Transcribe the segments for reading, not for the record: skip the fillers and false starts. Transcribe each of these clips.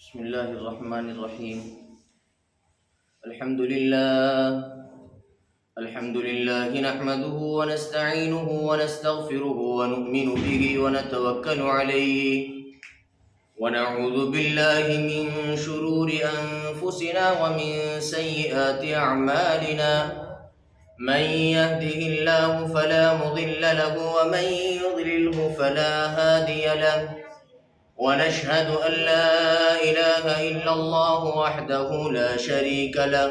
بسم الله الرحمن الرحيم. الحمد لله نحمده ونستعينه ونستغفره ونؤمن به ونتوكل عليه ونعوذ بالله من شرور أنفسنا ومن سيئات أعمالنا. من يهده الله فلا مضل له ومن يضلله فلا هادي له، ونشهد أن لا إله إلا الله وحده لا شريك له،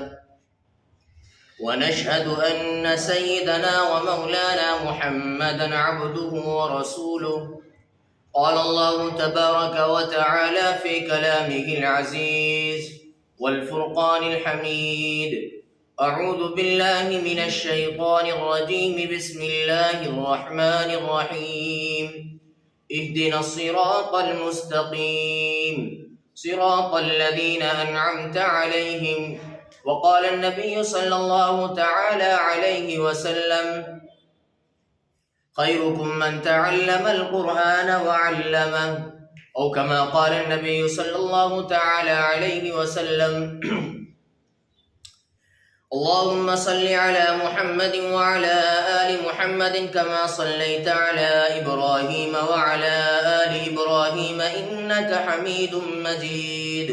ونشهد أن سيدنا ومولانا محمدا عبده ورسوله. قال الله تبارك وتعالى في كلامه العزيز والفرقان الحميد: أعوذ بالله من الشيطان الرجيم. بسم الله الرحمن الرحيم. اهدنا الصراط المستقيم صراط الذين أنعمت عليهم. وقال النبي صلى الله تعالى عليه وسلم: خيركم من تعلم القرآن وعلمه، أو كما قال النبي صلى الله تعالى عليه وسلم: اللهم صل على محمد وعلى آل محمد كما صليت على إبراهيم وعلى آل إبراهيم إنك حميد مجيد.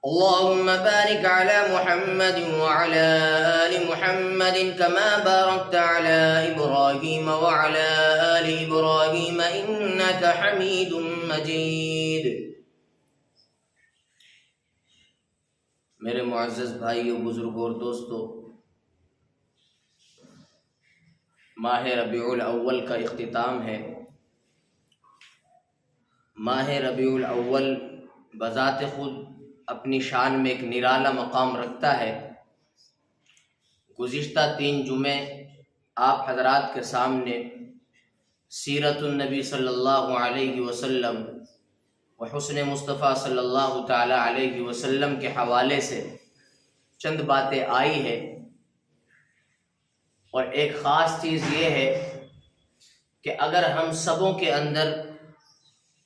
اللهم بارك على محمد وعلى آل محمد كما باركت على إبراهيم وعلى آل إبراهيم إنك حميد مجيد. میرے معزز بھائیوں، بزرگوں اور دوستوں، ماہ ربیع الاول کا اختتام ہے۔ ماہ ربیع الاول بذات خود اپنی شان میں ایک نرالا مقام رکھتا ہے۔ گزشتہ 3 جمعے آپ حضرات کے سامنے سیرت النبی صلی اللہ علیہ وسلم وحسن مصطفیٰ صلی اللہ تعالی علیہ وسلم کے حوالے سے چند باتیں آئی ہے، اور ایک خاص چیز یہ ہے کہ اگر ہم سبوں کے اندر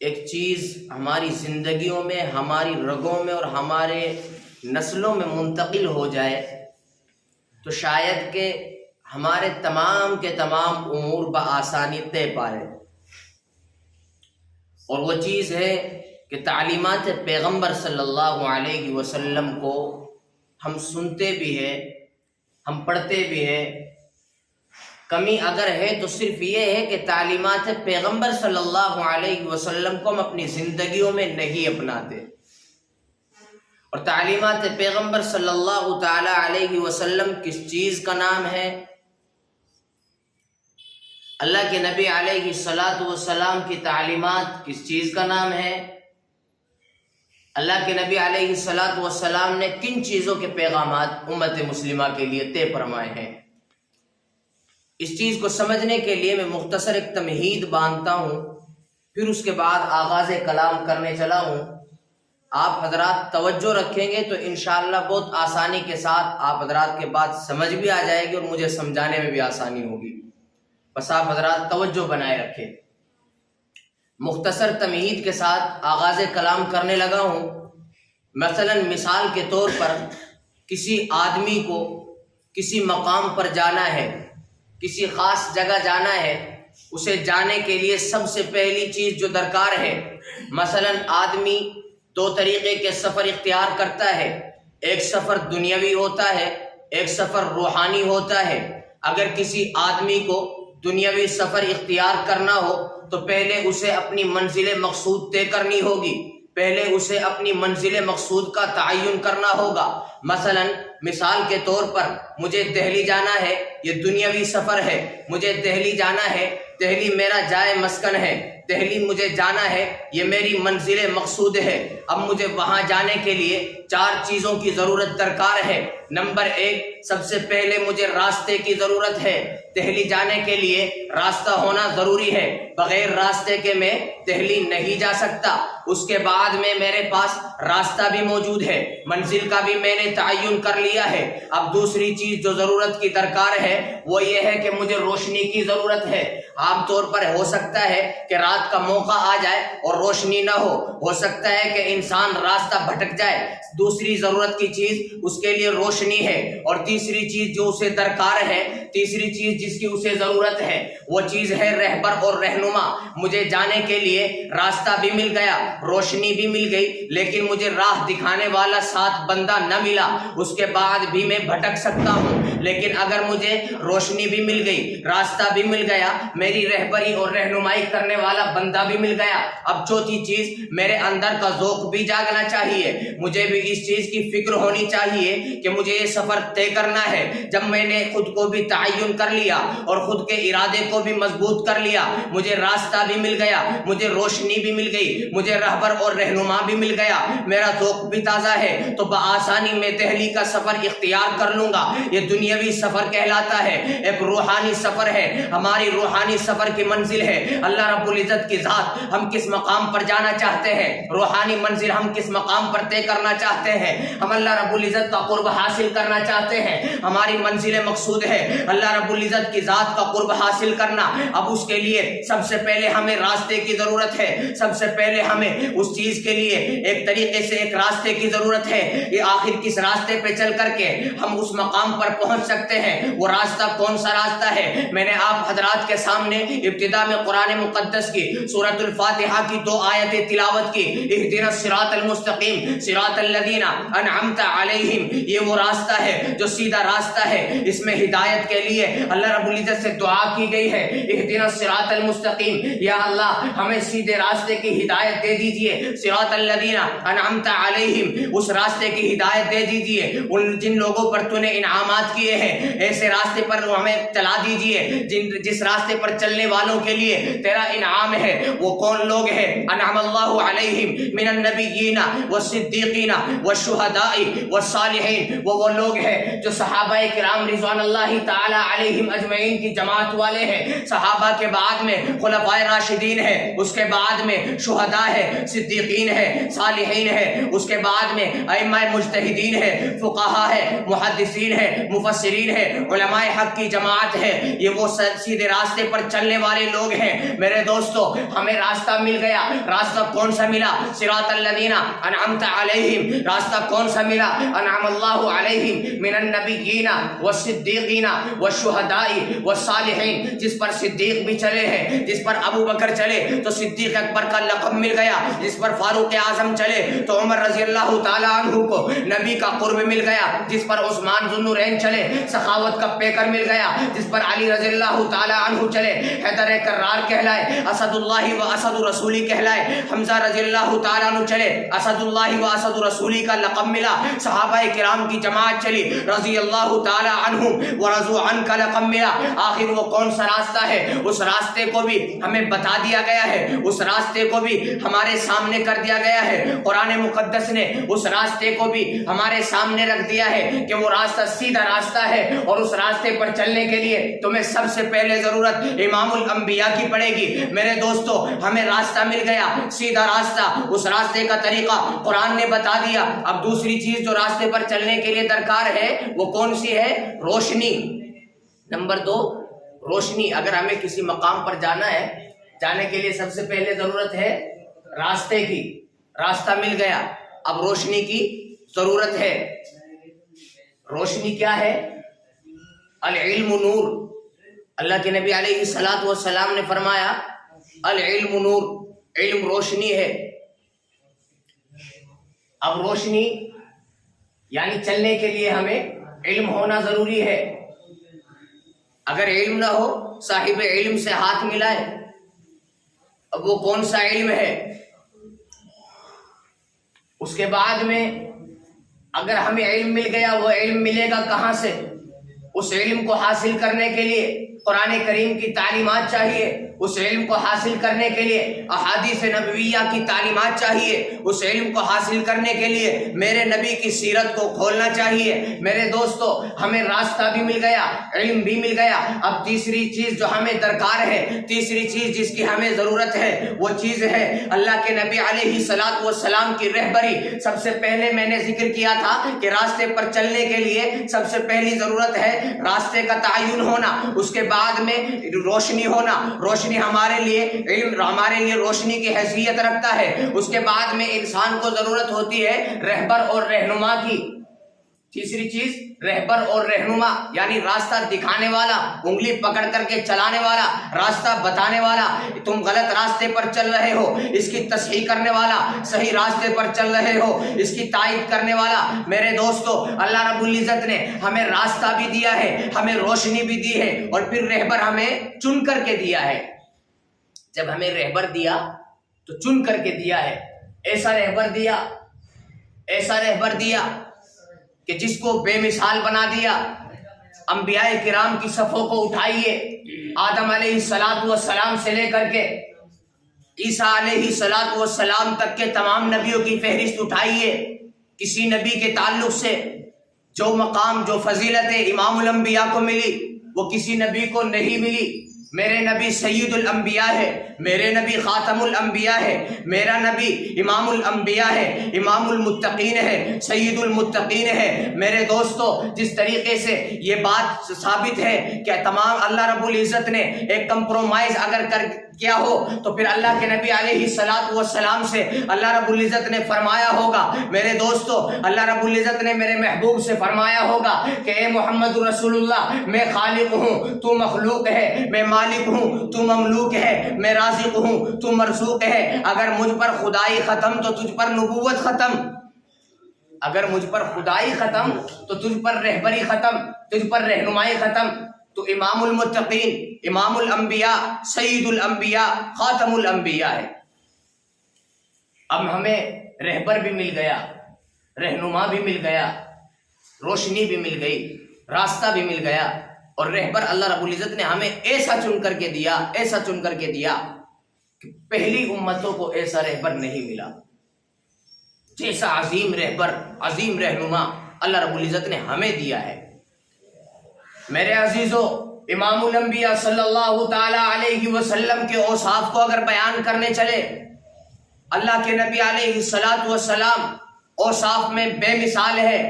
ایک چیز ہماری زندگیوں میں، ہماری رگوں میں اور ہمارے نسلوں میں منتقل ہو جائے تو شاید کہ ہمارے تمام کے تمام امور بآسانی طے پائے، اور وہ چیز ہے کہ تعلیمات پیغمبر صلی اللہ علیہ وسلم کو ہم سنتے بھی ہیں، ہم پڑھتے بھی ہیں۔ کمی اگر ہے تو صرف یہ ہے کہ تعلیمات پیغمبر صلی اللہ علیہ وسلم کو ہم اپنی زندگیوں میں نہیں اپناتے۔ اور تعلیمات پیغمبر صلی اللہ تعالی علیہ وسلم کس چیز کا نام ہے؟ اللہ کے نبی علیہ السلام کی تعلیمات کس چیز کا نام ہے؟ اللہ کے نبی علیہ السلام نے کن چیزوں کے پیغامات امت مسلمہ کے لیے طے فرمائے ہیں؟ اس چیز کو سمجھنے کے لیے میں مختصر ایک تمہید باندھتا ہوں، پھر اس کے بعد آغاز کلام کرنے چلا ہوں۔ آپ حضرات توجہ رکھیں گے تو انشاءاللہ بہت آسانی کے ساتھ آپ حضرات کے بات سمجھ بھی آ جائے گی اور مجھے سمجھانے میں بھی آسانی ہوگی۔ بس آپ حضرات توجہ بنائے رکھیں۔ مختصر تمہید کے ساتھ آغاز کلام کرنے لگا ہوں۔ مثلا مثال کے طور پر کسی آدمی کو کسی مقام پر جانا ہے، کسی خاص جگہ جانا ہے، اسے جانے کے لیے سب سے پہلی چیز جو درکار ہے، مثلا آدمی 2 طریقے کے سفر اختیار کرتا ہے۔ ایک سفر دنیاوی ہوتا ہے، ایک سفر روحانی ہوتا ہے۔ اگر کسی آدمی کو دنیاوی سفر اختیار کرنا ہو تو پہلے اسے اپنی منزل مقصود طے کرنی ہوگی، پہلے اسے اپنی منزل مقصود کا تعین کرنا ہوگا۔ مثلا مثال کے طور پر مجھے دہلی جانا ہے، یہ دنیاوی سفر ہے، مجھے دہلی جانا ہے، دہلی میرا جائے مسکن ہے، دہلی مجھے جانا ہے، یہ میری منزل مقصود ہے۔ اب مجھے وہاں جانے کے لیے 4 چیزوں کی ضرورت درکار ہے۔ نمبر 1، سب سے پہلے مجھے راستے کی ضرورت ہے۔ دہلی جانے کے لیے راستہ ہونا ضروری ہے، بغیر راستے کے میں دہلی نہیں جا سکتا۔ اس کے بعد میں میرے پاس راستہ بھی موجود ہے، منزل کا بھی میں نے تعین کر لیا ہے۔ اب دوسری چیز جو ضرورت کی درکار ہے وہ یہ ہے کہ مجھے روشنی کی ضرورت ہے۔ عام طور پر ہو سکتا ہے کہ رات رات کا موقع آ جائے اور روشنی نہ ہو سکتا ہے کہ انسان راستہ بھٹک جائے۔ دوسری ضرورت کی چیز اس کے لیے روشنی ہے، اور تیسری چیز جو اسے درکار ہے، تیسری چیز جس کی اسے ضرورت ہے، وہ چیز ہے رہبر اور رہنما۔ مجھے جانے کے لیے راستہ بھی مل گیا، روشنی بھی مل گئی، لیکن مجھے راہ دکھانے والا ساتھ بندہ نہ ملا، اس کے بعد بھی میں بھٹک سکتا ہوں۔ لیکن اگر مجھے روشنی بھی مل گئی، راستہ بھی مل گیا، میری رہبری اور رہنمائی کرنے والا بندہ بھی مل گیا، اب چوتھی چیز میرے اندر کا ذوق بھی جاگنا چاہیے، مجھے بھی اس چیز کی فکر ہونی چاہیے کہ مجھے یہ سفر طے کرنا ہے۔ جب میں نے خود کو بھی تعین کر لیا اور خود کے ارادے کو بھی مضبوط کر لیا، مجھے راستہ بھی مل گیا، مجھے روشنی بھی مل گئی، مجھے رہبر اور رہنما بھی مل گیا، میرا ذوق بھی تازہ ہے، تو بآسانی میں دہلی کا سفر اختیار کر لوں گا۔ یہ دنیاوی سفر کہلاتا ہے، ایک روحانی سفر ہے، ہماری روحانی سفر کی منزل ہے اللہ رب العزت کی ذات۔ ہم کس مقام پر جانا چاہتے ہیں، روحانی منزل ہم کس مقام پر طے کرنا چاہتے ہیں، ہم اللہ رب العزت کا قرب حاصل کرنا چاہتے ہیں، ہماری منزل مقصود ہے اللہ رب العزت کی ذات کا قرب حاصل کرنا۔ اب اس کے لیے سب سے پہلے ہمیں راستے کی ضرورت ہے، سب سے پہلے ہمیں اس چیز کے لیے ایک طریقے سے ایک راستے کی ضرورت ہے۔ یہ آخر کس راستے پہ چل کر کے ہم اس مقام پر پہنچ سکتے ہیں، وہ راستہ کون سا راستہ ہے؟ میں نے آپ حضرات کے سامنے ابتدا میں قرآن مقدس کی سورۃ الفاتحہ کی 2 آیتیں تلاوت کی، اہدنا الصراط المستقیم صراط الذین انعمت علیہم، یہ وہ راستہ ہے جو سیدھا راستہ ہے، اس میں ہدایت کے لیے اللہ رب العزت سے دعا کی گئی ہے، اہدنا الصراط المستقیم، یا اللہ ہمیں سیدھے راستے کی ہدایت دے دیجئے، صراط الذین انعمت علیہم، اس راستے کی ہدایت دے دیجئے ان جن لوگوں پر تو نے انعامات کیے ہیں، ایسے راستے پر ہمیں چلا دیجئے جس راستے پر چلنے والوں کے لیے تیرا انعام ہے۔ وہ کون لوگ ہیں؟ انعم اللہ علیہم من النبیین والصدیقین والشہداء والصالحین، وہ لوگ ہیں جو صحابہ کرام رضوان اللہ تعالی علیہم اجمعین کی جماعت والے ہیں، صحابہ کے بعد میں خلفائے راشدین ہے، اس کے بعد میں شہداء ہے، صدیقین ہے، صالحین ہے، اس کے بعد میں ائمہ مجتہدین ہے، فقہاء ہے، محدثین ہے، مفسرین ہے، علماء حق کی جماعت ہے۔ یہ وہ سیدھے راستے پر چلنے والے لوگ ہیں۔ میرے دوستو، ہمیں راستہ مل گیا، راستہ کون سا ملا؟ صراط الذین انعمت علیہم، راستہ کون سا ملا؟ انعم اللہ علیہم من النبیین والصدیقین والشہداء والصالحین، جس پر صدیق بھی چلے ہیں، جس پر ابو بکر چلے تو صدیق اکبر کا لقب مل گیا، جس پر فاروق اعظم چلے تو عمر رضی اللہ تعالی عنہ کو نبی کا قرب مل گیا، جس پر عثمان ذو النورین چلے سخاوت کا پیکر مل گیا، جس پر علی رضی اللہ تعالی عنہ چلے حیدر کرار کہلائے، اسد اللہ و اسد رسولی کہلائے، حمزہ رضی اللہ تعالی عنہ چلے اسد اللہ و اسد رسولی کا لقب ملا، صحابہ کرام کی جماعت چلی رضی اللہ تعالی عنہ ورضوا عنہ کا لقب ملا۔ آخر وہ کون سا راستہ ہے؟ اس راستے کو بھی ہمیں بتا دیا گیا ہے، اس راستے کو بھی ہمارے سامنے کر دیا گیا ہے، قرآن مقدس نے اس راستے کو بھی ہمارے سامنے رکھ دیا ہے کہ وہ راستہ سیدھا راستہ ہے، اور اس راستے پر چلنے کے لیے تمہیں سب سے پہلے ضرورت امام الانبیاء کی پڑے گی۔ میرے دوستو، ہمیں راستہ مل گیا، سیدھا راستہ، اس راستے کا طریقہ قرآن نے بتا دیا۔ اب دوسری چیز جو راستے پر چلنے کے لیے درکار ہے وہ کون سی ہے؟ روشنی۔ نمبر 2، روشنی۔ اگر ہمیں کسی مقام پر جانا ہے، جانے کے لیے سب سے پہلے ضرورت ہے راستے کی، راستہ مل گیا، اب روشنی کی ضرورت ہے۔ روشنی کیا ہے؟ العلم نور۔ اللہ کے نبی علیہ الصلاۃ والسلام نے فرمایا العلم نور، علم روشنی ہے۔ اب روشنی یعنی چلنے کے لیے ہمیں علم ہونا ضروری ہے۔ اگر علم نہ ہو، صاحب علم سے ہاتھ ملائے۔ اب وہ کون سا علم ہے؟ اس کے بعد میں اگر ہمیں علم مل گیا، وہ علم ملے گا کہاں سے؟ اس علم کو حاصل کرنے کے لیے قرآن کریم کی تعلیمات چاہیے، اس علم کو حاصل کرنے کے لیے احادیث نبویہ کی تعلیمات چاہیے، اس علم کو حاصل کرنے کے لیے میرے نبی کی سیرت کو کھولنا چاہیے۔ میرے دوستو، ہمیں راستہ بھی مل گیا، علم بھی مل گیا۔ اب تیسری چیز جو ہمیں درکار ہے، تیسری چیز جس کی ہمیں ضرورت ہے، وہ چیز ہے اللہ کے نبی علیہ الصلاۃ والسلام کی رہبری۔ سب سے پہلے میں نے ذکر کیا تھا کہ راستے پر چلنے کے لیے سب سے پہلی ضرورت ہے راستے کا تعین ہونا، اس کے بعد میں روشنی ہونا، روشنی ہمارے لیے، علم ہمارے لیے روشنی کی حیثیت رکھتا ہے۔ اس کے بعد میں انسان کو ضرورت ہوتی ہے رہبر اور رہنما کی۔ تیسری چیز رہبر اور رہنما، یعنی راستہ دکھانے والا، انگلی پکڑ کر کے چلانے والا، راستہ بتانے والا، تم غلط راستے پر چل رہے ہو اس کی تصحیح کرنے والا، صحیح راستے پر چل رہے ہو اس کی تائید کرنے والا۔ میرے دوستو، اللہ رب العزت نے ہمیں راستہ بھی دیا ہے، ہمیں روشنی بھی دی ہے، اور پھر رہبر ہمیں چن کر کے دیا ہے۔ جب ہمیں رہبر دیا تو چن کر کے دیا ہے، ایسا رہبر دیا کہ جس کو بے مثال بنا دیا۔ انبیاء کرام کی صفوں کو اٹھائیے، آدم علیہ السلام سے لے کر کے عیسیٰ علیہ السلام تک کے تمام نبیوں کی فہرست اٹھائیے۔ کسی نبی کے تعلق سے جو مقام، جو فضیلت امام الانبیاء کو ملی وہ کسی نبی کو نہیں ملی۔ میرے نبی سید الانبیاء ہے، میرے نبی خاتم الانبیاء ہے، میرا نبی امام الانبیاء ہے، امام المتقین ہے، سید المتقین ہے۔ میرے دوستو، جس طریقے سے یہ بات ثابت ہے کہ تمام اللہ رب العزت نے ایک کمپرومائز اگر کیا ہو تو پھر اللہ کے نبی علیہ السلام سے اللہ رب العزت نے فرمایا ہوگا۔ میرے دوستو، اللہ رب العزت نے میرے محبوب سے فرمایا ہوگا کہ اے محمد رسول اللہ، میں خالق ہوں تو مخلوق ہے، میں مالک ہوں تو مملوک ہے، میں رازق ہوں تو مرزوق ہے۔ اگر مجھ پر خدائی ختم تو تجھ پر نبوت ختم، اگر مجھ پر خدائی ختم تو تجھ پر رہبری ختم، تجھ پر رہنمائی ختم۔ تو امام المتقین، امام الانبیاء، سید الانبیاء، خاتم الانبیاء ہے۔ اب ہمیں رہبر بھی مل گیا، رہنما بھی مل گیا، روشنی بھی مل گئی، راستہ بھی مل گیا، اور رہبر اللہ رب العزت نے ہمیں ایسا چن کر کے دیا کہ پہلی امتوں کو ایسا رہبر نہیں ملا، جیسا عظیم رہبر، عظیم رہنما اللہ رب العزت نے ہمیں دیا ہے۔ میرے عزیزو، امام الانبیاء صلی اللہ تعالی علیہ وسلم کے اوصاف کو اگر بیان کرنے چلے، اللہ کے نبی علیہ السلام اوصاف میں بے مثال ہے۔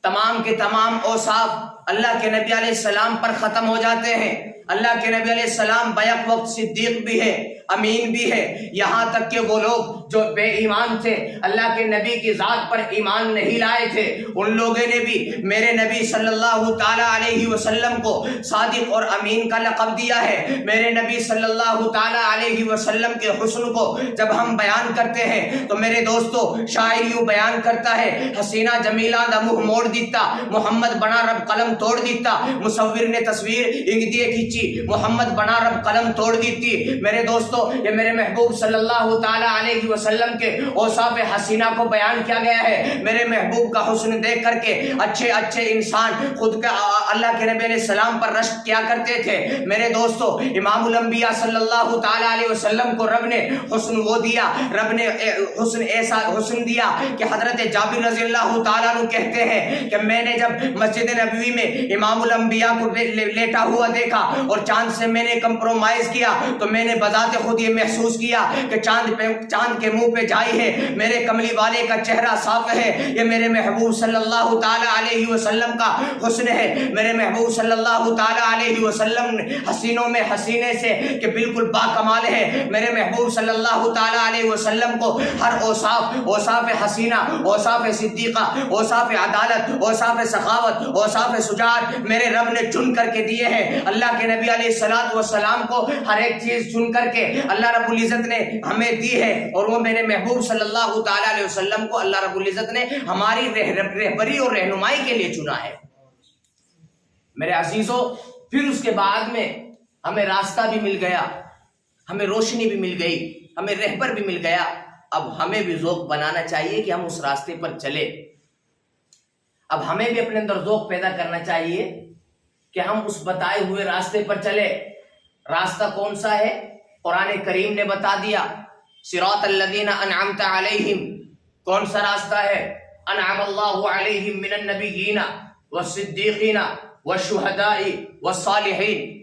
تمام کے تمام اوصاف اللہ کے نبی علیہ السلام پر ختم ہو جاتے ہیں۔ اللہ کے نبی علیہ السلام بیک وقت صدیق بھی ہے، امین بھی ہے، یہاں تک کہ وہ لوگ جو بے ایمان تھے، اللہ کے نبی کی ذات پر ایمان نہیں لائے تھے، ان لوگوں نے بھی میرے نبی صلی اللہ تعالی علیہ وسلم کو صادق اور امین کا لقب دیا ہے۔ میرے نبی صلی اللہ تعالی علیہ وسلم کے حسن کو جب ہم بیان کرتے ہیں تو میرے دوستو، شاعر یوں بیان کرتا ہے، حسینہ جمیلہ دا منہ موڑ دیتا، محمد بنا رب قلم توڑ دیتا، مصور نے تصویر انگ دیے کھینچی، محمد بنا رب قلم توڑ دیتی۔ میرے دوستو، یہ میرے محبوب صلی اللہ تعالی علیہ وسلم کے اوصاف حسینہ کو بیان کیا گیا ہے۔ میرے محبوب کا حسن دیکھ کر کے اچھے انسان خود کا اللہ کے نبی علیہ السلام پر رشک کیا کرتے تھے۔ میرے دوستو، امام الانبیاء صلی اللہ تعالی علیہ وسلم کو رب نے حسن وہ دیا، رب نے حسن ایسا حسن دیا کہ حضرت جابر رضی اللہ تعالیٰ عنہ کہتے ہیں کہ میں نے جب مسجد نبوی میں امام الانبیاء کو لیٹا ہوا دیکھا اور چاند سے میں نے کمپرومائز کیا تو میں نے بذات خود یہ محسوس کیا کہ چاند کے منہ پہ جائی ہے، میرے کملی والے کا چہرہ صاف ہے، یہ میرے محبوب صلی اللہ تعالی علیہ وسلم کا حسن ہے۔ میرے محبوب صلی اللہ تعالی علیہ وسلم حسینوں میں حسینے سے کہ بالکل با کمال ہے۔ میرے محبوب صلی اللہ تعالی علیہ وسلم کو ہر اوصاف حسینہ، اوصاف صدیقہ، اوصاف عدالت، اوصاف سخاوت، اوصاف شجاعت میرے رب نے چن کر کے دیے ہیں۔ اللہ کے نبی علیہ السلام کو ہر ایک چیز چن کر کے اللہ رب العزت نے ہمیں دی ہے، اور وہ میرے محبوب صلی اللہ تعالی علیہ وسلم کو اللہ رب العزت نے ہماری رہبری اور رہنمائی کے لیے چنا ہے۔ میرے عزیزو، پھر اس کے بعد میں ہمیں راستہ بھی مل گیا، ہمیں روشنی بھی مل گئی، ہمیں رہبر بھی مل گیا۔ اب ہمیں بھی ذوق بنانا چاہیے کہ ہم اس راستے پر چلے۔ اب ہمیں بھی اپنے اندر ذوق پیدا کرنا چاہیے کہ ہم اس بتائے ہوئے راستے پر چلے۔ راستہ کون سا ہے؟ قرآن کریم نے بتا دیا، صراط الذین انعمت علیہم۔ کون سا راستہ ہے؟ انعم اللہ علیہم من النبیین والصدیقین والشہداء والصالحین۔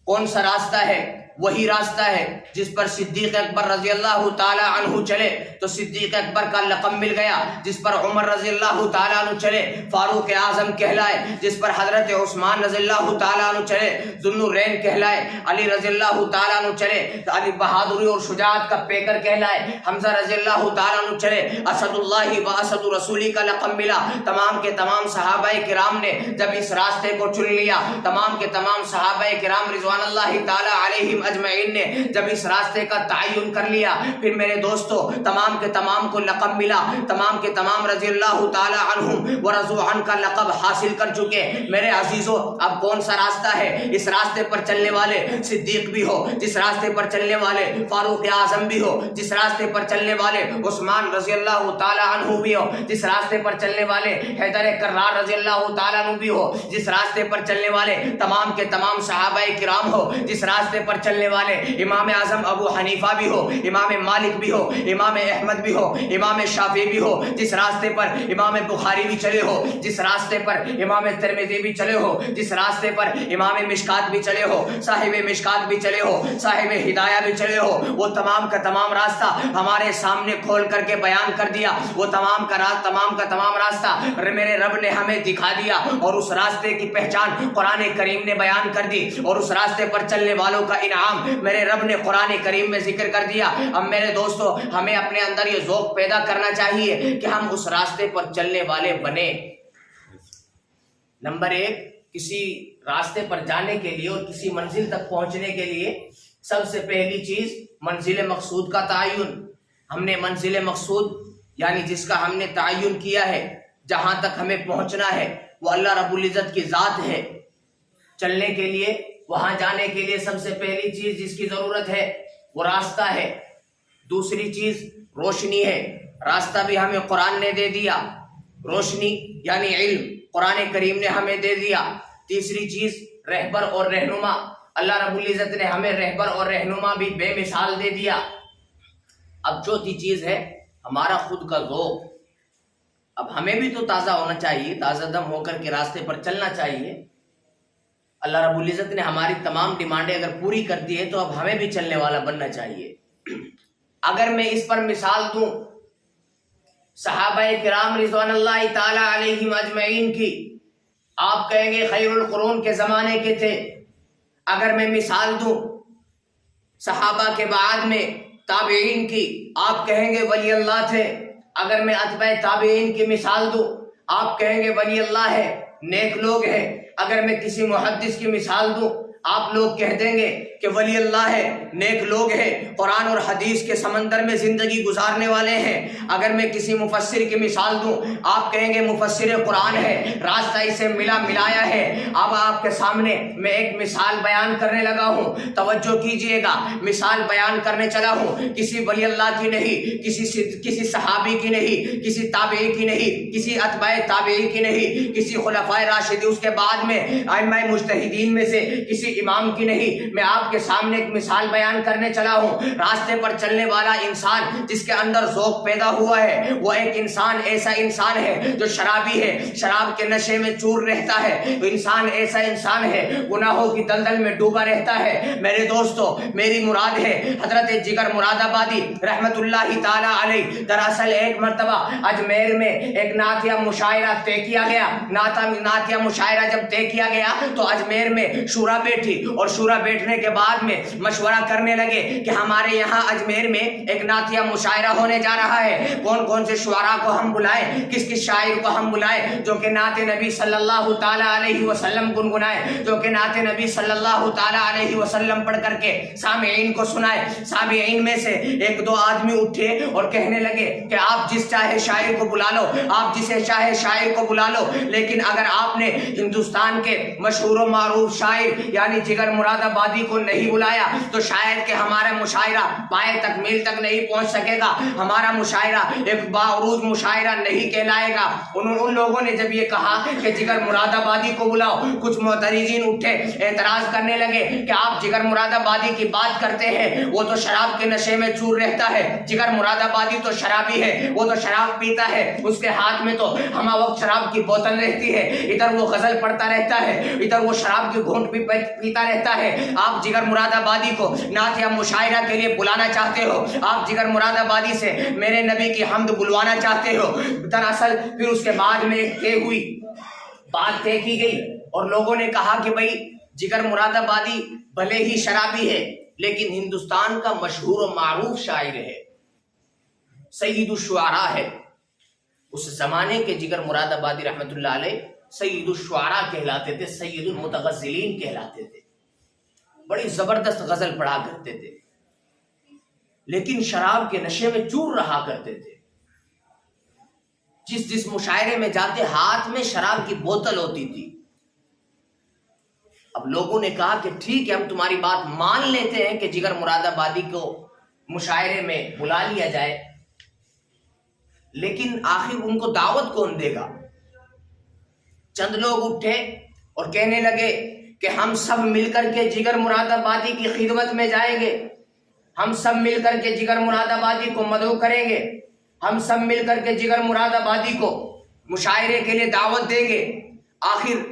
کون سا راستہ ہے؟ وہی راستہ ہے جس پر صدیق اکبر رضی اللہ تعالی عنہ چلے تو صدیق اکبر کا لقب مل گیا، جس پر عمر رضی اللہ تعالی عنہ چلے فاروق اعظم کہلائے، جس پر حضرت عثمان رضی اللہ تعالی عنہ چلے ذوالنورین کہلائے، علی رضی اللہ تعالی عنہ چلے علی بہادری اور شجاعت کا پیکر کہلائے، حمزہ رضی اللہ تعالی عنہ چلے اسد اللہ و اسد رسولی کا لقب ملا۔ تمام کے تمام صحابہ کرام نے جب اس راستے کو چن لیا، تمام کے تمام صحابہ کرام رضوان اللہ تعالی علیہم اجمعین نے جب اس راستے کا تعین کر لیا، پھر میرے دوستو تمام کے تمام کو لقب ملا، تمام کے تمام رضی اللہ تعالی عنہم ورضوا عنہ کا لقب حاصل کر چکے۔ میرے عزیزو اب کون سا راستہ ہے؟ اس راستے پر چلنے والے صدیق بھی ہو، جس راستے پر چلنے والے فاروق اعظم بھی ہو، جس راستے پر چلنے والے عثمان رضی اللہ تعالی عنہ بھی ہو، جس راستے پر چلنے والے حیدر کرار رضی اللہ تعالی عنہ بھی ہو، جس راستے پر چلنے والے تمام کے تمام صحابہ کرام ہو، جس راستے پر چلنے والے امام اعظم ابو حنیفہ بھی ہو، امام مالک بھی ہو، امام احمد بھی ہو، امام شافعی بھی ہو، جس راستے پر امام بخاری بھی چلے ہو، جس راستے پر امام ترمذی بھی چلے ہو، جس راستے پر امام مشکات بھی چلے ہو، صاحب مشکات بھی چلے ہو، صاحب ہدایہ بھی چلے ہو، وہ تمام کا تمام راستہ ہمارے سامنے کھول کر کے بیان کر دیا۔ وہ تمام کا تمام راستہ میرے رب نے ہمیں دکھا دیا، اور اس راستے کی پہچان قرآن کریم نے بیان کر دی، اور اس راستے پر چلنے والوں کا انعام میرے رب نے قرآن کریم میں ذکر کر دیا۔ اب میرے دوستو ہمیں اپنے اندر یہ ذوق پیدا کرنا چاہیے کہ ہم اس راستے پر چلنے والے بنے۔ نمبر ایک، کسی راستے پر جانے کے لیے اور کسی منزل تک پہنچنے کے لیے سب سے پہلی چیز منزل مقصود کا تعین۔ ہم نے منزل مقصود یعنی جس کا ہم نے تعین کیا ہے، جہاں تک ہمیں پہنچنا ہے وہ اللہ رب العزت کی ذات ہے۔ چلنے کے لیے، وہاں جانے کے لیے سب سے پہلی چیز جس کی ضرورت ہے وہ راستہ ہے۔ دوسری چیز روشنی ہے، راستہ بھی ہمیں قرآن نے دے دیا، روشنی یعنی علم قرآن کریم نے ہمیں دے دیا۔ تیسری چیز رہبر اور رہنما، اللہ رب العزت نے ہمیں رہبر اور رہنما بھی بے مثال دے دیا۔ اب چوتھی چیز ہے ہمارا خود کا ذوق۔ اب ہمیں بھی تو تازہ ہونا چاہیے، تازہ دم ہو کر کے راستے پر چلنا چاہیے۔ اللہ رب العزت نے ہماری تمام ڈیمانڈیں اگر پوری کر دی ہے تو اب ہمیں بھی چلنے والا بننا چاہیے۔ اگر میں اس پر مثال دوں صحابہ کرام رضوان اللہ تعالی علیہم اجمعین کی، آپ کہیں گے خیر القرون کے زمانے کے تھے۔ اگر میں مثال دوں صحابہ کے بعد میں تابعین کی، آپ کہیں گے ولی اللہ تھے۔ اگر میں اتباع تابعین کی مثال دوں، آپ کہیں گے ولی اللہ ہے، نیک لوگ ہیں۔ اگر میں کسی محدث کی مثال دوں، آپ لوگ کہہ دیں گے کہ ولی اللہ ہے، نیک لوگ ہیں، قرآن اور حدیث کے سمندر میں زندگی گزارنے والے ہیں۔ اگر میں کسی مفسر کی مثال دوں، آپ کہیں گے مفسر قرآن ہے، راستہ اسے ملایا ہے۔ اب آپ کے سامنے میں ایک مثال بیان کرنے لگا ہوں، توجہ کیجئے گا۔ مثال بیان کرنے چلا ہوں، کسی ولی اللہ کی نہیں، کسی صحابی کی نہیں، کسی تابعی کی نہیں، کسی اتباع تابعی کی نہیں، کسی خلفائے راشدین اس کے بعد میں ائمہ مجتہدین میں سے کسی امام کی نہیں۔ میں آپ کے سامنے ایک مثال بیان کرنے چلا ہوں۔ راستے پر چلنے والا انسان جس کے اندر ذوق پیدا ہوا ہے، وہ ایک انسان ایسا انسان ہے جو شرابی ہے، شراب کے نشے میں چور رہتا ہے۔ وہ انسان ایسا انسان ہے گناہوں کی دلدل میں ڈوبا رہتا ہے۔ میرے دوستو میری مراد ہے حضرت جگر مراد آبادی رحمت اللہ تعالی علیہ۔ دراصل ایک مرتبہ اجمیر میں ایک نعتیہ مشاعرہ طے کیا گیا۔ نعتیہ مشاعرہ جب طے کیا گیا تو اجمیر میں شورا بیٹھی، اور شورا بیٹھنے کے بعد میں مشورہ کرنے لگے کہ ہمارے یہاں اجمیر میں ایک نعتیہ مشاعرہ ہونے جا رہا ہے، کون کون سے شعراء کو ہم بلائیں، کس کس شاعر کو ہم بلائیں جو کہ نعت نبی صلی اللہ تعالی علیہ وسلم گنگنائے، جو کہ نعت نبی صلی اللہ تعالی علیہ وسلم پڑھ کر کے سامعین کو سنائے۔ سامعین میں سے ایک دو آدمی اٹھے اور کہنے لگے کہ آپ جس چاہے شاعر کو بلا لو، آپ جسے چاہے شاعر کو بلا لو، لیکن اگر آپ نے ہندوستان کے مشہور و معروف شاعر یعنی جگر مراد آبادی کو نہیں بلایا تو شاید کہ ہمارا مشاعرہ پائے تکمیل تک نہیں پہنچ سکے گا، ہمارا مشاعرہ ایک باعروج مشاعرہ نہیں کہلائے گا۔ ان لوگوں نے جب یہ کہا کہ جگر مراد آبادی کو بلاؤ، کچھ معترضین اٹھے، اعتراض کرنے لگے کہ آپ جگر مراد آبادی کی بات کرتے ہیں، وہ تو شراب کے نشے میں چور رہتا ہے، جگر مراد آبادی تو شرابی ہے، وہ تو شراب پیتا ہے، اس کے ہاتھ میں تو ہمہ وقت شراب کی بوتل رہتی ہے، ادھر وہ غزل پڑھتا رہتا ہے، ادھر وہ شراب کی گھونٹ بھی پیتا رہتا ہے. آپ جگر مراد آبادی کو نعت یا مشاعرہ کے لیے بلانا چاہتے ہو, آپ جگر مراد آبادی سے میرے نبی کی حمد بلوانا چاہتے ہو. دراصل پھر اس کے بعد میں ایک طے ہوئی, بات طے کی گئی اور لوگوں نے کہا کہ بھائی جگر مراد آبادی بھلے ہی شرابی ہے لیکن ہندوستان کا مشہور و معروف شاعر ہے, سید الشعراء ہے. اس زمانے کے جگر مراد آبادی رحمت اللہ علیہ سید الشعراء کہلاتے تھے, سید المتغزلین کہلاتے تھے. بڑی زبردست غزل پڑھا کرتے تھے لیکن شراب کے نشے میں چور رہا کرتے تھے. جس مشاعرے میں جاتے ہاتھ میں شراب کی بوتل ہوتی تھی. اب لوگوں نے کہا کہ ٹھیک ہے, ہم تمہاری بات مان لیتے ہیں کہ جگر مراد آبادی کو مشاعرے میں بلا لیا جائے, لیکن آخر ان کو دعوت کون دے گا؟ چند لوگ اٹھے اور کہنے لگے کہ ہم سب مل کر کے جگر مراد آبادی کی خدمت میں جائیں گے, ہم سب مل کر کے جگر مراد آبادی کو مدعو کریں گے, ہم سب مل کر کے جگر مراد آبادی کو مشاعرے کے لیے دعوت دیں گے. آخر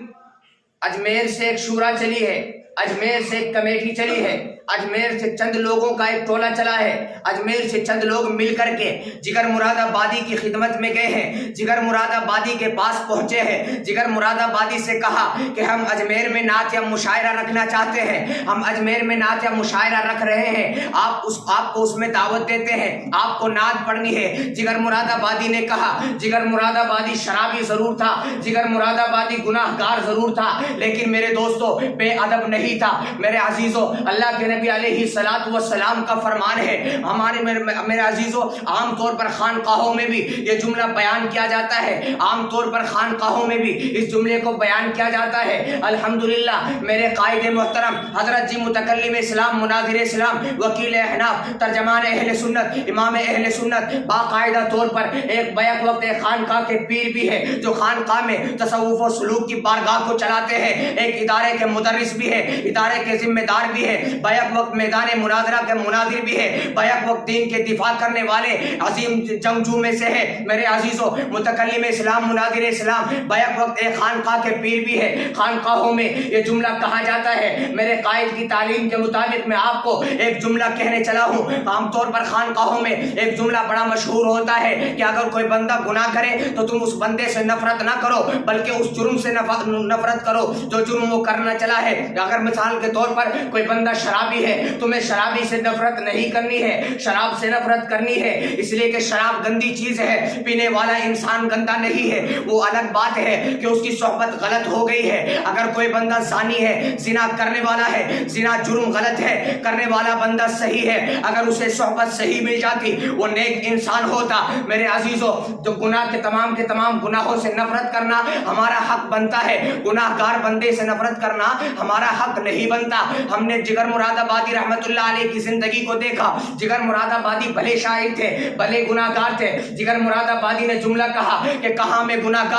اجمیر سے ایک شورا چلی ہے, اجمیر سے ایک کمیٹی چلی ہے, اجمیر سے چند لوگوں کا ایک ٹولہ چلا ہے, اجمیر سے چند لوگ مل کر کے جگر مراد آبادی کی خدمت میں گئے ہیں, جگر مراد آبادی کے پاس پہنچے ہیں. جگر مراد آبادی سے کہا کہ ہم اجمیر میں نعت یا مشاعرہ رکھنا چاہتے ہیں, ہم اجمیر میں نعت یا مشاعرہ رکھ رہے ہیں, آپ کو اس میں دعوت دیتے ہیں, آپ کو نعت پڑھنی ہے. جگر مراد آبادی نے کہا, جگر مراد آبادی شرابی ضرور تھا, جگر مراد آبادی گناہ گار ضرور تھا, لیکن میرے دوستو بے ادب نہیں تھا. میرے عزیزو, اللہ کے نبی علیہ الصلوۃ والسلام کا فرمان ہے, ہمارے میرے عزیزو عام طور پر خانقاہوں میں بھی یہ جملہ بیان کیا جاتا ہے, عام طور پر خانقاہوں میں بھی اس جملے کو بیان کیا جاتا ہے. الحمدللہ میرے قائد محترم حضرت جی متکلم اسلام, مناظر اسلام, وکیل احناف, ترجمان اہل سنت, امام اہل سنت, باقاعدہ طور پر ایک بیک وقت ایک خانقاہ کے پیر بھی ہے جو خانقاہ میں تصوف و سلوک کی بارگاہ کو چلاتے ہیں, ایک ادارے کے مدرس بھی ہے, ادارے کے ذمہ دار بھی ہے, بیک وقت میدان مناظرہ کے مناظر بھی ہے, بیک وقت دین کے دفاع کرنے والے عظیم جنگجو میں سے ہے. میرے عزیزو, متکلم اسلام, مناظر اسلام, بیک وقت ایک خانقاہ کے پیر بھی ہے. خانقاہوں میں یہ جملہ کہا جاتا ہے. میرے قائد کی تعلیم کے مطابق میں آپ کو ایک جملہ کہنے چلا ہوں. عام طور پر خانقاہوں میں ایک جملہ بڑا مشہور ہوتا ہے کہ اگر کوئی بندہ گناہ کرے تو تم اس بندے سے نفرت نہ کرو بلکہ اس جرم سے نفرت کرو جو جرم وہ کرنا چلا ہے. اگر مثال کے طور پر کوئی بندہ شرابی ہے, تمہیں شرابی سے نفرت نہیں کرنی ہے, شراب سے نفرت کرنی ہے, اس لیے کہ شراب گندی چیز ہے, پینے والا انسان گندا نہیں ہے. وہ الگ بات ہے کہ اس کی صحبت غلط ہو گئی ہے. اگر کوئی بندہ زانی ہے, زنا کرنے والا ہے, زنا جرم غلط ہے, کرنے والا بندہ صحیح ہے, اگر اسے صحبت صحیح مل جاتی وہ نیک انسان ہوتا. میرے عزیزو, تو گناہ کے تمام گناہوں سے نفرت کرنا ہمارا حق بنتا ہے, گناہ گار بندے سے نفرت کرنا ہمارا حق نہیں بنتا. ہم نے جگر مراد آبادی رحمت اللہ علیہ کی زندگی کو دیکھا. جگر مراد آبادی بھلے شاعر تھے, بھلے گناہ گار تھے. جگر مراد آبادی نے جملہ کہا کہ کہاں میں گناہ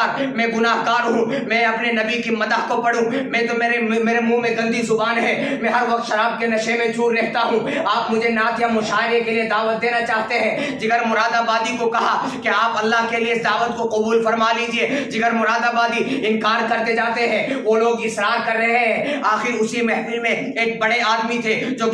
گار ہوں, میں اپنے نبی کی مدح کو پڑھوں, میں تو میرے منہ میں گندی زبان ہے, میں ہر وقت شراب کے نشے میں چور رہتا ہوں, آپ مجھے نعت یا مشاعرے کے لیے دعوت دینا چاہتے ہیں. جگر مراد آبادی کو کہا کہ آپ اللہ کے لیے اس دعوت کو قبول فرما لیجئے. جگر مراد آبادی انکار کرتے جاتے ہیں, وہ لوگ اصرار کر رہے ہیں. آخر اسی محفل میں ایک بڑے آدمی تھے جو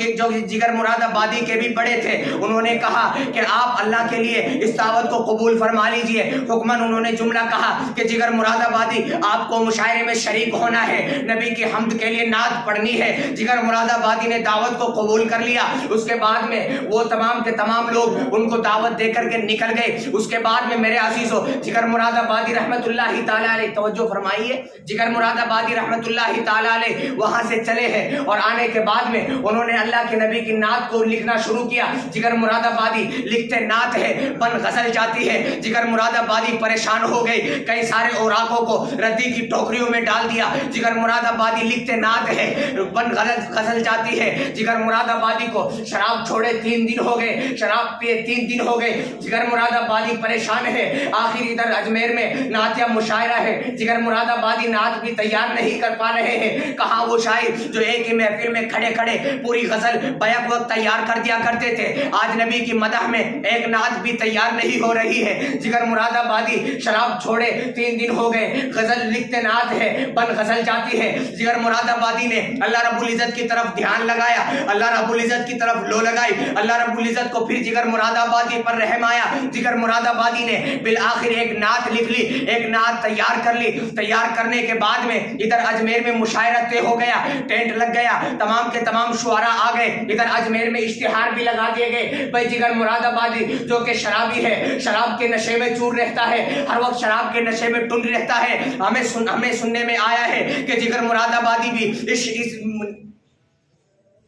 جگر مراد آبادی کے بھی بڑے تھے. انہوں نے کہا کہ آپ اللہ کے لیے اس دعوت کو قبول فرما لیجئے. حکماً انہوں نے جملہ کہا کہ جگر مراد آبادی آپ کو مشاعرے میں شریک ہونا ہے, نبی کی حمد کے لیے نعت پڑھنی ہے. جگر مراد آبادی نے دعوت کو قبول کر لیا. اس کے بعد میں وہ تمام کے تمام لوگ ان کو دعوت دے کر کے نکل گئے. اس کے بعد میں میرے عزیزو, جگر مراد آبادی رحمت اللہ تعالی علیہ, توجہ فرمائیے, جگر مراد آبادی رحمت اللہ تعالی علیہ وہاں سے چلے ہیں اور آنے کے بعد میں انہوں نے اللہ کے نبی کی نعت کو لکھنا شروع کیا. جگر مراد آبادی لکھتے نعت ہے, بن غزل جاتی ہے. جگر مراد آبادی پریشان ہو گئی, کئی سارے اوراقوں کو ردی کی ٹوکریوں میں ڈال دیا. جگر مراد آبادی لکھتے نعت ہے, بن غزل جاتی ہے. جگر مراد آبادی کو شراب چھوڑے 3 دن ہو گئے, شراب پیے 3 دن ہو گئے. جگر مراد آبادی پریشان ہے. آخر ادھر اجمیر میں نعت یا مشاعرہ ہے, جگر مراد آبادی نعت بھی تیار نہیں کر پا رہے ہیں. کہاں وہ شاعر جو ایک ہی محفل میں کھڑے کھڑے پوری غزل بیک وقت تیار کر دیا کرتے تھے، آج نبی کی مدح میں ایک نعت بھی تیار نہیں ہو رہی ہے۔ جگر مراد آبادی شراب چھوڑے 3 دن ہو گئے، غزل لکھتے نعت ہے بن غزل جاتی ہے۔ جگر مراد آبادی نے اللہ رب العزت کی طرف دھیان لگایا، اللہ رب العزت کی طرف لو لگائی، اللہ رب العزت کو پھر جگر مراد آبادی پر رحم آیا۔ جگر مراد آبادی نے بالآخر ایک نعت لکھ لی، ایک نعت تیار کر لی۔ تیار کرنے کے بعد میں ادھر اجمیر میں مشاعرہ طے ہو گیا، ٹینٹ لگ گیا، تمام کے تمام شعراء آ گئے، ادھر اجمیر میں اشتہار بھی لگا دیے گئے۔ بھائی جگر مراد آبادی جو کہ شرابی ہے، شراب کے نشے میں چور رہتا ہے، ہر وقت شراب کے نشے میں ٹن رہتا ہے، ہمیں سننے میں آیا ہے کہ جگر مراد آبادی بھی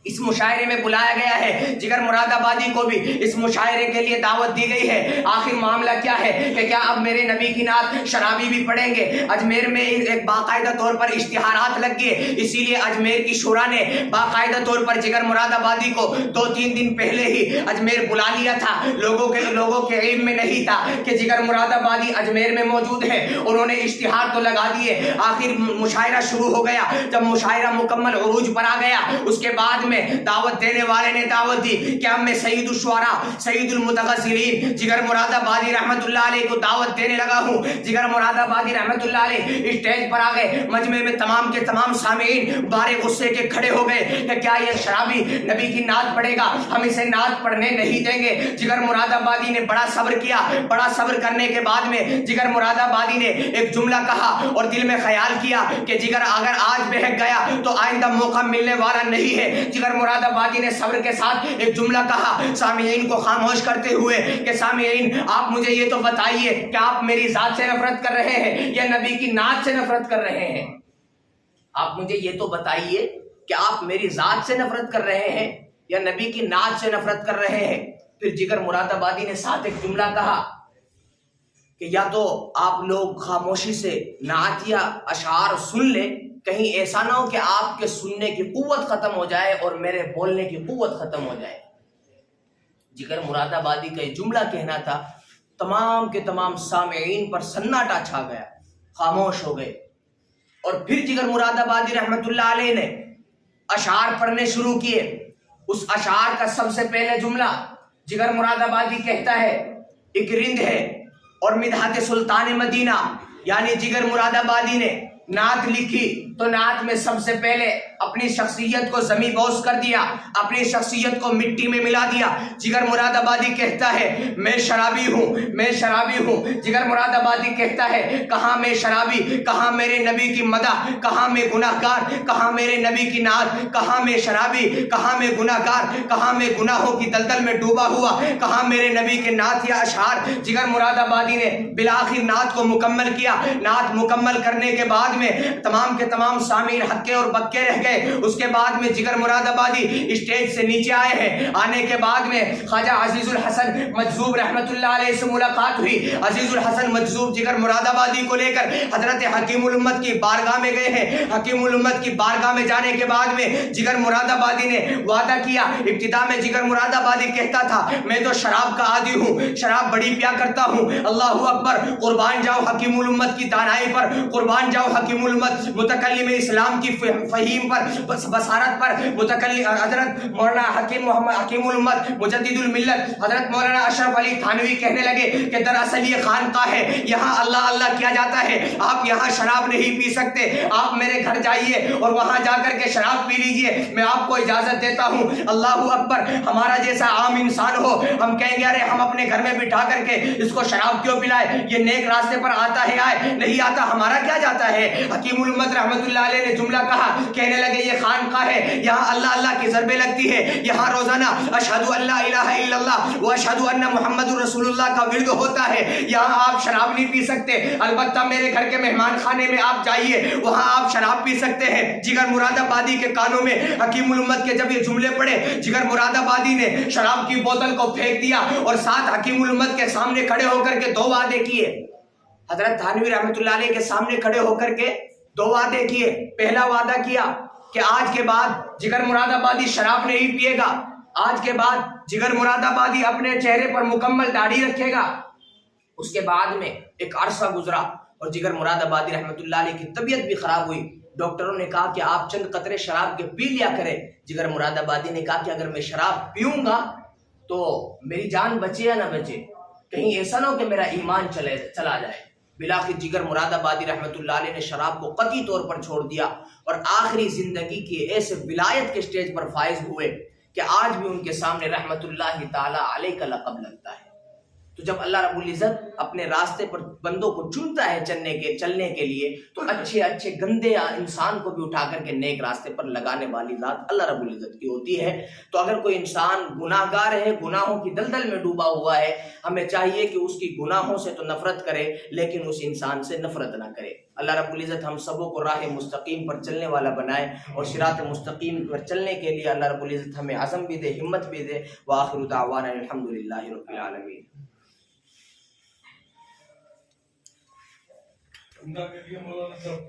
اس مشاعرے میں بلایا گیا ہے، جگر مراد آبادی کو بھی اس مشاعرے کے لیے دعوت دی گئی ہے۔ آخر معاملہ کیا ہے کہ کیا اب میرے نبی کی نعت شرابی بھی پڑھیں گے؟ اجمیر میں ایک باقاعدہ طور پر اشتہارات لگ گئے، اسی لیے اجمیر کی شورا نے باقاعدہ طور پر جگر مراد آبادی کو 2-3 دن پہلے ہی اجمیر بلا لیا تھا۔ لوگوں کے علم میں نہیں تھا کہ جگر مراد آبادی اجمیر میں موجود ہے، انہوں نے اشتہار تو لگا دیے۔ آخر مشاعرہ شروع ہو گیا، جب مشاعرہ مکمل عروج پر آ گیا اس کے بعد میں دعوت دینے والے نے دعوت دی کہ اب میں سید الشعراء سید المتغزلین جگر مراد آبادی رحمت اللہ علیہ کو دعوت دینے لگا ہوں۔ جگر مراد آبادی رحمت اللہ علیہ اسٹیج پر آ گئے، مجمع میں تمام کے تمام سامعین بارے غصے کے کھڑے ہو گئے کہ کیا یہ شرابی نبی کی نعت پڑھے گا؟ ہم اسے نعت پڑھنے نہیں دیں گے۔ جگر مراد آبادی نے بڑا صبر کیا، بڑا صبر کرنے کے بعد میں جگر مراد آبادی نے ایک جملہ کہا اور دل میں خیال کیا کہ جگر اگر آج بہک گیا تو آئندہ موقع ملنے والا نہیں ہے۔ جگر مراد آبادی نے صبر کے ساتھ ایک جملہ کہا سامعین کو خاموش کرتے ہوئے کہ سامعین آپ مجھے یہ تو بتائیے کہ آپ میری ذات سے نفرت کر رہے ہیں یا نبی کی نعت سے نفرت کر رہے ہیں؟ آپ مجھے یہ تو بتائیے کہ آپ میری ذات سے نفرت کر رہے ہیں یا نبی کی نعت سے نفرت کر رہے ہیں؟ پھر جگر مراد آبادی نے ساتھ ایک جملہ کہا کہ یا تو آپ لوگ خاموشی سے نعت یا اشعار سن لیں، کہیں ایسا نہ ہو کہ آپ کے سننے کی قوت ختم ہو جائے اور میرے بولنے کی قوت ختم ہو جائے۔ جگر مراد آبادی کا یہ جملہ کہنا تھا، تمام کے تمام سامعین پر سناٹا چھا گیا، خاموش ہو گئے۔ اور پھر جگر مراد آبادی رحمت اللہ علیہ نے اشعار پڑھنے شروع کیے۔ اس اشعار کا سب سے پہلے جملہ جگر مراد آبادی کہتا ہے، ایک رند ہے اور مدحت سلطان مدینہ، یعنی جگر مراد آبادی نے نعت لکھی تو نعت میں سب سے پہلے اپنی شخصیت کو زمیں بوس کر دیا، اپنی شخصیت کو مٹی میں ملا دیا۔ جگر مراد آبادی کہتا ہے میں شرابی ہوں، میں شرابی ہوں۔ جگر مراد آبادی کہتا ہے کہاں میں شرابی، کہاں میرے نبی کی مدح، کہاں میں گناہ گار، کہاں میرے نبی کی نعت، کہاں میں شرابی، کہاں میں گناہ گار، کہاں میں گناہوں کی دلدل میں ڈوبا ہوا، کہاں میرے نبی کے نعت یا اشعار۔ جگر مراد آبادی نے بالآخر نعت کو مکمل کیا۔ نعت مکمل کرنے کے بعد میں تمام کے تمام سامعین ہکے اور بکے رہ گئے۔ اس کے بعد میں جگر مراد آبادی اسٹیج سے نیچے آئے ہیں۔ آنے کے بعد میں خواجہ عزیز الحسن مجذوب رحمت اللہ علیہ سے ملاقات ہوئی۔ عزیز الحسن مجذوب جگر مراد آبادی کو لے کر حضرت حکیم الامت کی بارگاہ میں گئے ہیں۔ حکیم الامت کی بارگاہ میں جانے کے بعد میں جگر مراد آبادی نے وعدہ کیا۔ ابتدا میں جگر مراد آبادی کہتا تھا میں تو شراب کا عادی ہوں، شراب بڑی پیا کرتا ہوں۔ اللہ اکبر، قربان جاؤ حکیم الامت کی دانائی پر، قربان جاؤ حکیم الامت متکلم اسلام کی فہیم پر، بصارت پر۔ متکلم حضرت مولانا حکیم الامت مجدد الملت حضرت مولانا اشرف علی تھانوی کہنے لگے کہ دراصل یہ خانقاہ ہے، یہاں اللہ اللہ کیا جاتا ہے، آپ یہاں شراب نہیں پی سکتے، آپ میرے گھر جائیے اور وہاں جا کر کے شراب پی لیجئے، میں آپ کو اجازت دیتا ہوں۔ اللہ اکبر، ہمارا جیسا عام انسان ہو ہم کہیں گے ارے ہم اپنے گھر میں بٹھا کر کے اس کو شراب کیوں پلائے، یہ نیک راستے پر آتا ہے آئے، نہیں آتا ہمارا کیا جاتا ہے۔ حکیم الامت رحمت اللہ علیہ نے جملہ کہا، کہنے لگے یہ خانقاہ ہے، یہاں اللہ اللہ کی ضربیں لگتی ہے، یہاں روزانہ اشہدو ان لا الہ الا اللہ و اشہدو ان محمد رسول اللہ کا ورد ہوتا ہے، یہاں آپ شراب نہیں پی سکتے، البتہ میرے گھر کے مہمان خانے میں آپ جائیے، وہاں آپ شراب پی سکتے ہیں۔ جگر مراد آبادی کے کانوں میں حکیم الامت کے جب یہ جملے پڑے، جگر مراد آبادی نے شراب کی بوتل کو پھینک دیا اور ساتھ حکیم الامت کے سامنے کھڑے ہو کر کے 2 وعدے کیے۔ حضرت تھانوی رحمت اللہ علیہ کے سامنے کھڑے ہو کر کے 2 وعدے کیے۔ پہلا وعدہ کیا کہ آج کے بعد جگر مراد آبادی شراب نہیں پیے گا، آج کے بعد جگر مراد آبادی اپنے چہرے پر مکمل داڑھی رکھے گا۔ اس کے بعد میں ایک عرصہ گزرا، اور جگر مراد آبادی رحمۃ اللہ علیہ کی طبیعت بھی خراب ہوئی. ڈاکٹروں نے کہا کہ آپ چند قطرے شراب کے پی لیا کریں. جگر مراد آبادی نے کہا کہ اگر میں شراب پیوں گا تو میری جان بچے یا نہ بچے, کہیں ایسا نہ ہو کہ میرا ایمان چلا جائے. بلاخر جگر مراد آبادی رحمۃ اللہ علیہ نے شراب کو قطعی طور پر چھوڑ دیا اور آخری زندگی کے ایسے ولایت کے سٹیج پر فائز ہوئے کہ آج بھی ان کے سامنے رحمۃ اللہ تعالی علیہ کا لقب لگتا ہے. تو جب اللہ رب العزت اپنے راستے پر بندوں کو چنتا ہے چلنے کے لیے تو اچھے گندے انسان کو بھی اٹھا کر کے نیک راستے پر لگانے والی ذات اللہ رب العزت کی ہوتی ہے. تو اگر کوئی انسان گناہ گار ہے, گناہوں کی دلدل میں ڈوبا ہوا ہے, ہمیں چاہیے کہ اس کی گناہوں سے تو نفرت کرے لیکن اس انسان سے نفرت نہ کرے. اللہ رب العزت ہم سبوں کو راہ مستقیم پر چلنے والا بنائے اور صراط مستقیم پر چلنے کے لیے اللہ رب العزت ہمیں عزم بھی دے, ہمت بھی دے. وآخر دعوانا الحمدللہ رب العالمین.